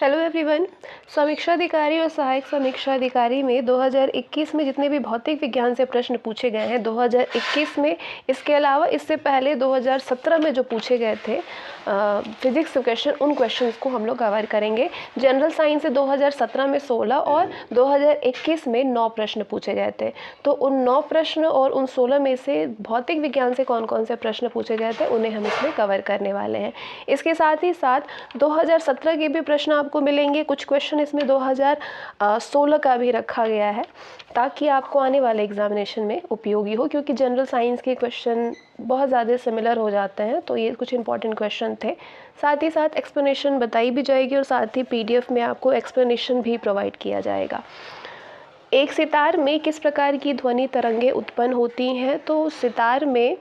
Hello everyone. समीक्षा अधिकारी और सहायक समीक्षा अधिकारी में 2021 में जितने भी भौतिक विज्ञान से प्रश्न पूछे गए हैं 2021 में, इसके अलावा इससे पहले 2017 में जो पूछे गए थे फिजिक्स क्वेश्चन, उन क्वेश्चंस को हम लोग कवर करेंगे। जनरल साइंस से 2017 में 16 और 2021 में 9 प्रश्न पूछे गए थे। तो उन 9 प्रश्न और उन 16 में से भौतिक विज्ञान से कौन कौन से प्रश्न पूछे गए थे उन्हें हम इसमें कवर करने वाले हैं। इसके साथ ही साथ 2017 के भी प्रश्न आपको मिलेंगे। कुछ क्वेश्चन इसमें 2016 का भी रखा गया है ताकि आपको आने वाले एग्जामिनेशन में उपयोगी हो, क्योंकि जनरल साइंस के क्वेश्चन बहुत ज़्यादा सिमिलर हो जाते हैं। तो ये कुछ इंपॉर्टेंट क्वेश्चन थे। साथ ही साथ एक्सप्लेनेशन बताई भी जाएगी और साथ ही पीडीएफ में आपको एक्सप्लेनेशन भी प्रोवाइड किया जाएगा। एक सितार में किस प्रकार की ध्वनि तरंगें उत्पन्न होती हैं? तो सितार में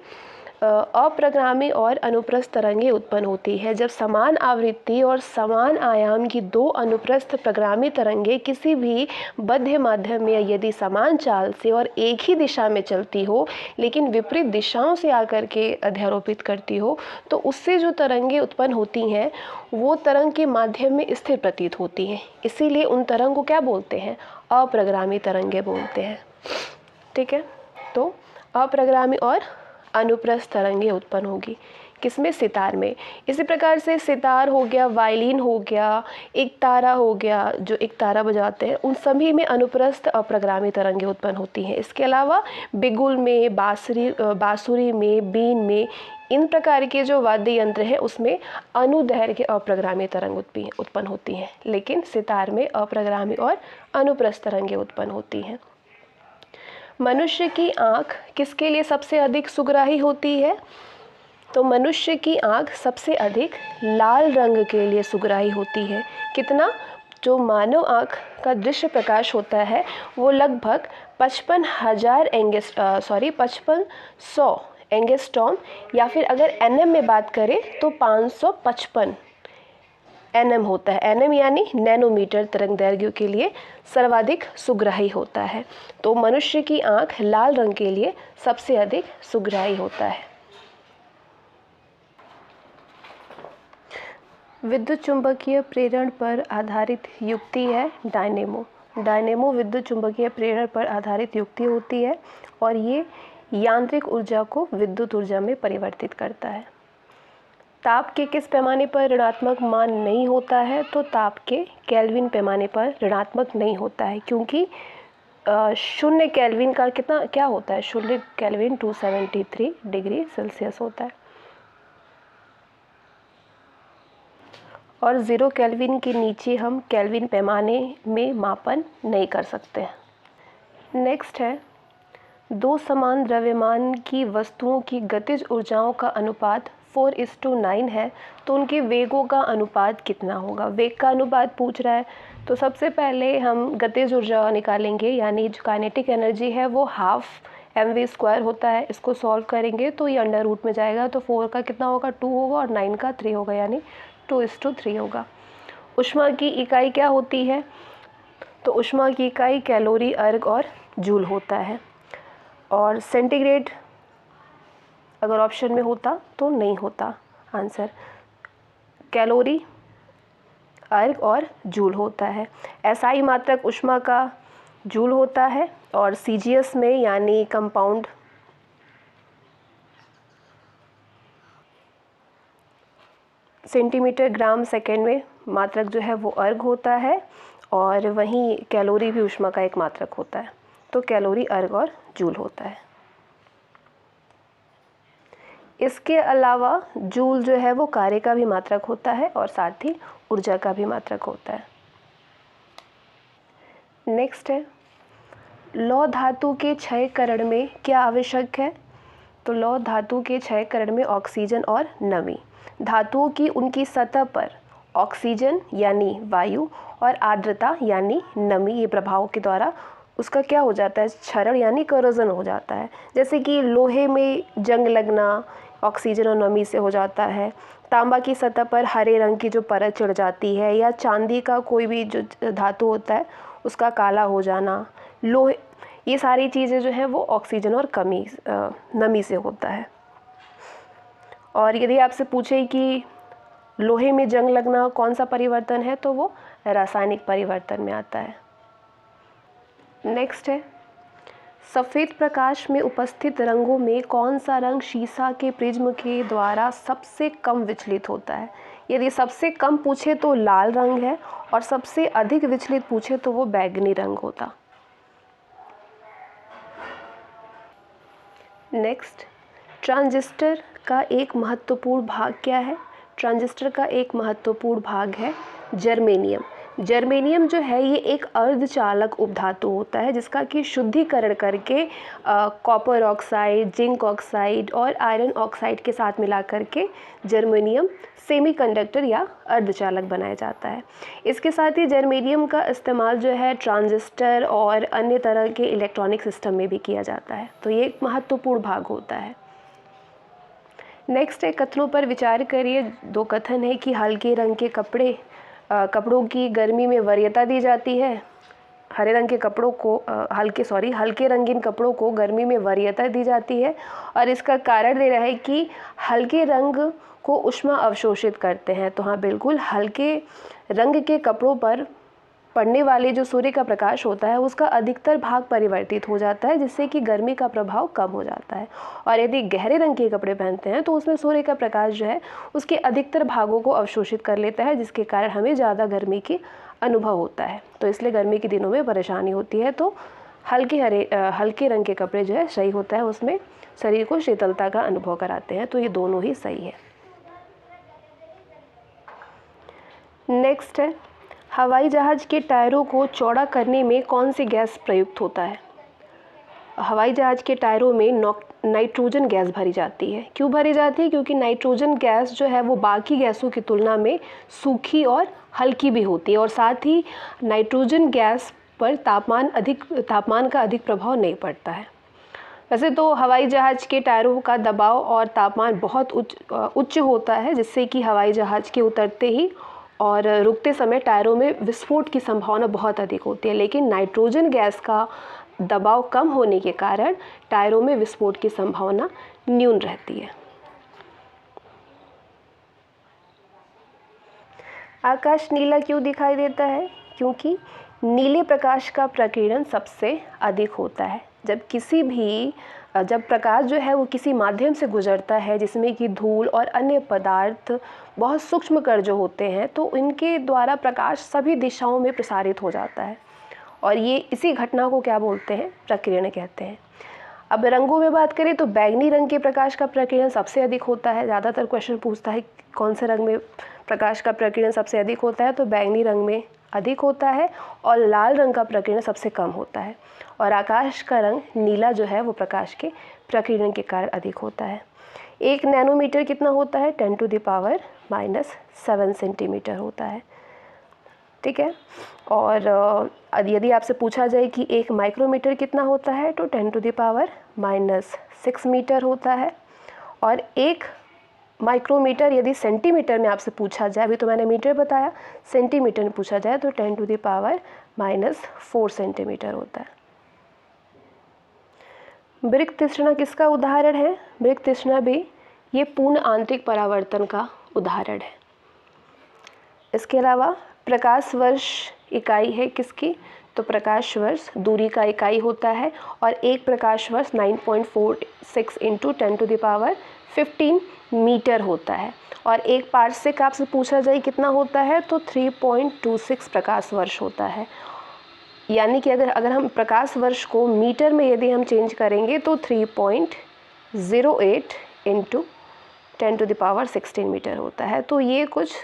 अप्रगामी और अनुप्रस्थ तरंगें उत्पन्न होती है जब समान आवृत्ति और समान आयाम की 2 अनुप्रस्थ प्रगामी तरंगें किसी भी बद्ध माध्यम में यदि समान चाल से और एक ही दिशा में चलती हो लेकिन विपरीत दिशाओं से आकर के अध्यारोपित करती हो, तो उससे जो तरंगें उत्पन्न होती हैं वो तरंग के माध्यम में स्थिर प्रतीत होती हैं। इसीलिए उन तरंग को क्या बोलते हैं? अप्रगामी तरंगें बोलते हैं। ठीक है, तो अप्रगामी और अनुप्रस्थ तरंगें उत्पन्न होगी किसमें? सितार में। इसी प्रकार से सितार हो गया, वायलिन हो गया, एक तारा हो गया, जो एक तारा बजाते हैं, उन सभी में अनुप्रस्थ अप्रगामी तरंगें उत्पन्न होती हैं। इसके अलावा बिगुल में, बांसुरी में, बीन में, इन प्रकार के जो वाद्य यंत्र हैं उसमें अनुदैर्घ्य अप्रगामी तरंग उत्पन्न होती हैं, लेकिन सितार में अप्रगामी और अनुप्रस्थ तरंगें उत्पन्न होती हैं। मनुष्य की आँख किसके लिए सबसे अधिक सुग्राही होती है? तो मनुष्य की आँख सबसे अधिक लाल रंग के लिए सुग्राही होती है। कितना? जो मानव आँख का दृश्य प्रकाश होता है वो लगभग 5500 एंगस्ट्रॉम या फिर अगर एनएम में बात करें तो 555 एनएम होता है। एनएम यानी नैनोमीटर तरंग दैर्घ्य के लिए सर्वाधिक सुग्राही होता है। तो मनुष्य की आँख लाल रंग के लिए सबसे अधिक सुग्राही होता है। विद्युत चुंबकीय प्रेरण पर आधारित युक्ति है डायनेमो। डायनेमो विद्युत चुंबकीय प्रेरण पर आधारित युक्ति होती है और ये यांत्रिक ऊर्जा को विद्युत ऊर्जा में परिवर्तित करता है। ताप के किस पैमाने पर ऋणात्मक मान नहीं होता है? तो ताप के केल्विन पैमाने पर ऋणात्मक नहीं होता है, क्योंकि 0 केल्विन का कितना क्या होता है? 0 केल्विन 273 डिग्री सेल्सियस होता है और 0 केल्विन के नीचे हम केल्विन पैमाने में मापन नहीं कर सकते हैं। नेक्स्ट है, 2 समान द्रव्यमान की वस्तुओं की गतिज ऊर्जाओं का अनुपात 4:9 है, तो उनके वेगों का अनुपात कितना होगा? वेग का अनुपात पूछ रहा है, तो सबसे पहले हम गतिज ऊर्जा निकालेंगे, यानी जो काइनेटिक एनर्जी है वो 12 mv² होता है। इसको सॉल्व करेंगे तो ये अंडर रूट में जाएगा, तो 4 का कितना होगा? 2 होगा और 9 का 3 होगा, यानी 2:3 होगा। ऊष्मा की इकाई क्या होती है? तो ऊष्मा की इकाई कैलोरी, अर्ग और जूल होता है। और सेंटीग्रेड अगर ऑप्शन में होता तो नहीं होता आंसर। कैलोरी, अर्ग और जूल होता है। एसआई मात्रक ऊष्मा का जूल होता है और सीजीएस में यानी कंपाउंड सेंटीमीटर ग्राम सेकेंड में मात्रक जो है वो अर्ग होता है और वहीं कैलोरी भी ऊष्मा का एक मात्रक होता है। तो कैलोरी, अर्ग और जूल होता है। इसके अलावा जूल जो है वो कार्य का भी मात्रक होता है और साथ ही ऊर्जा का भी मात्रक होता है। नेक्स्ट है, लौह धातु के क्षयकरण में क्या आवश्यक है? तो लौह धातु के क्षयकरण में ऑक्सीजन और नमी। धातुओं की उनकी सतह पर ऑक्सीजन यानी वायु और आर्द्रता यानी नमी, ये प्रभाव के द्वारा उसका क्या हो जाता है? क्षरण यानी करोजन हो जाता है। जैसे कि लोहे में जंग लगना ऑक्सीजन और नमी से हो जाता है। तांबा की सतह पर हरे रंग की जो परत चढ़ जाती है, या चांदी का कोई भी जो धातु होता है उसका काला हो जाना, लोहे, ये सारी चीज़ें जो हैं वो ऑक्सीजन और नमी से होता है। और यदि आपसे पूछे कि लोहे में जंग लगना कौन सा परिवर्तन है, तो वो रासायनिक परिवर्तन में आता है। नेक्स्ट है, सफ़ेद प्रकाश में उपस्थित रंगों में कौन सा रंग शीशा के प्रिज्म के द्वारा सबसे कम विचलित होता है। यदि सबसे कम पूछे तो लाल रंग है और सबसे अधिक विचलित पूछे तो वो बैंगनी रंग होता। नेक्स्ट, ट्रांजिस्टर का एक महत्वपूर्ण भाग क्या है। ट्रांजिस्टर का एक महत्वपूर्ण भाग है जर्मेनियम। जर्मेनियम जो है ये एक अर्धचालक उपधातु होता है जिसका कि शुद्धिकरण करके कॉपर ऑक्साइड, जिंक ऑक्साइड और आयरन ऑक्साइड के साथ मिला करके जर्मेनियम सेमीकंडक्टर या अर्धचालक बनाया जाता है। इसके साथ ही जर्मेनियम का इस्तेमाल जो है ट्रांजिस्टर और अन्य तरह के इलेक्ट्रॉनिक सिस्टम में भी किया जाता है, तो ये एक महत्वपूर्ण भाग होता है। नेक्स्ट है, कथनों पर विचार करिए। दो कथन है कि हल्के रंग के कपड़ों की गर्मी में वरीयता दी जाती है। हरे रंग के कपड़ों को हल्के रंगीन कपड़ों को गर्मी में वरीयता दी जाती है और इसका कारण दे रहा है कि हल्के रंग को ऊष्मा अवशोषित करते हैं। तो हाँ बिल्कुल, हल्के रंग के कपड़ों पर पड़ने वाले जो सूर्य का प्रकाश होता है उसका अधिकतर भाग परिवर्तित हो जाता है जिससे कि गर्मी का प्रभाव कम हो जाता है। और यदि गहरे रंग के कपड़े पहनते हैं तो उसमें सूर्य का प्रकाश जो है उसके अधिकतर भागों को अवशोषित कर लेता है जिसके कारण हमें ज़्यादा गर्मी की अनुभव होता है। तो इसलिए गर्मी के दिनों में परेशानी होती है। तो हल्के रंग के कपड़े जो है सही होता है, उसमें शरीर को शीतलता का अनुभव कराते हैं। तो ये दोनों ही सही है। नेक्स्ट है, हवाई जहाज़ के टायरों को चौड़ा करने में कौन सी गैस प्रयुक्त होता है। हवाई जहाज़ के टायरों में नाइट्रोजन गैस भरी जाती है। क्यों भरी जाती है? क्योंकि नाइट्रोजन गैस जो है वो बाकी गैसों की तुलना में सूखी और हल्की भी होती है और साथ ही नाइट्रोजन गैस पर तापमान का अधिक प्रभाव नहीं पड़ता है। वैसे तो हवाई जहाज़ के टायरों का दबाव और तापमान बहुत उच्च होता है जिससे कि हवाई जहाज़ के उतरते ही और रुकते समय टायरों में विस्फोट की संभावना बहुत अधिक होती है, लेकिन नाइट्रोजन गैस का दबाव कम होने के कारण टायरों में विस्फोट की संभावना न्यून रहती है। आकाश नीला क्यों दिखाई देता है? क्योंकि नीले प्रकाश का प्रकीर्णन सबसे अधिक होता है। जब प्रकाश जो है वो किसी माध्यम से गुजरता है जिसमें कि धूल और अन्य पदार्थ बहुत सूक्ष्म कण जो होते हैं तो इनके द्वारा प्रकाश सभी दिशाओं में प्रसारित हो जाता है और ये इसी घटना को क्या बोलते हैं? प्रकीर्णन कहते हैं। अब रंगों में बात करें तो बैंगनी रंग के प्रकाश का प्रकीर्णन सबसे अधिक होता है। ज़्यादातर क्वेश्चन पूछता है कौन से रंग में प्रकाश का प्रकीर्णन सबसे अधिक होता है, तो बैंगनी रंग में अधिक होता है और लाल रंग का प्रकीर्णन सबसे कम होता है। और आकाश का रंग नीला जो है वो प्रकाश के प्रकीर्णन के कारण अधिक होता है। 1 नैनोमीटर कितना होता है? 10⁻⁻7 सेंटीमीटर होता है। ठीक है। और यदि आपसे पूछा जाए कि 1 माइक्रोमीटर कितना होता है तो 10⁻6 मीटर होता है। और 1 माइक्रोमीटर यदि सेंटीमीटर में आपसे पूछा जाए, अभी तो मैंने मीटर बताया, सेंटीमीटर में पूछा जाए तो 10⁻⁻4 सेंटीमीटर होता है। वृक्क तृष्णा किसका उदाहरण है? वृक्क तृष्णा भी ये पूर्ण आंतरिक परावर्तन का उदाहरण है। इसके अलावा प्रकाश वर्ष इकाई है किसकी? तो प्रकाश वर्ष दूरी का इकाई होता है और एक प्रकाश वर्ष 9.46 × 10⁻15 मीटर होता है। और एक पारसेक आपसे पूछा जाए कितना होता है तो 3.26 प्रकाश वर्ष होता है। यानी कि अगर हम प्रकाश वर्ष को मीटर में यदि हम चेंज करेंगे तो 3.08 × 10⁻16 मीटर होता है। तो ये कुछ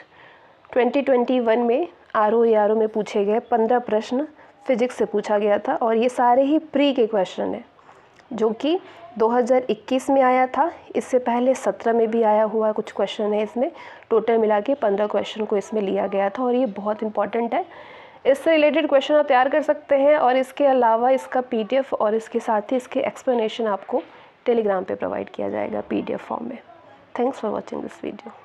2021 में ROE में पूछे गए 15 प्रश्न फिजिक्स से पूछा गया था और ये सारे ही प्री के क्वेश्चन हैं जो कि 2021 में आया था। इससे पहले 17 में भी आया हुआ कुछ क्वेश्चन है। इसमें टोटल मिला के 15 क्वेश्चन को इसमें लिया गया था और ये बहुत इंपॉर्टेंट है। इससे रिलेटेड क्वेश्चन आप तैयार कर सकते हैं और इसके अलावा इसका PDF और इसके साथ ही इसके एक्सप्लेनेशन आपको टेलीग्राम पे प्रोवाइड किया जाएगा PDF फॉर्म में। Thanks for watching this video.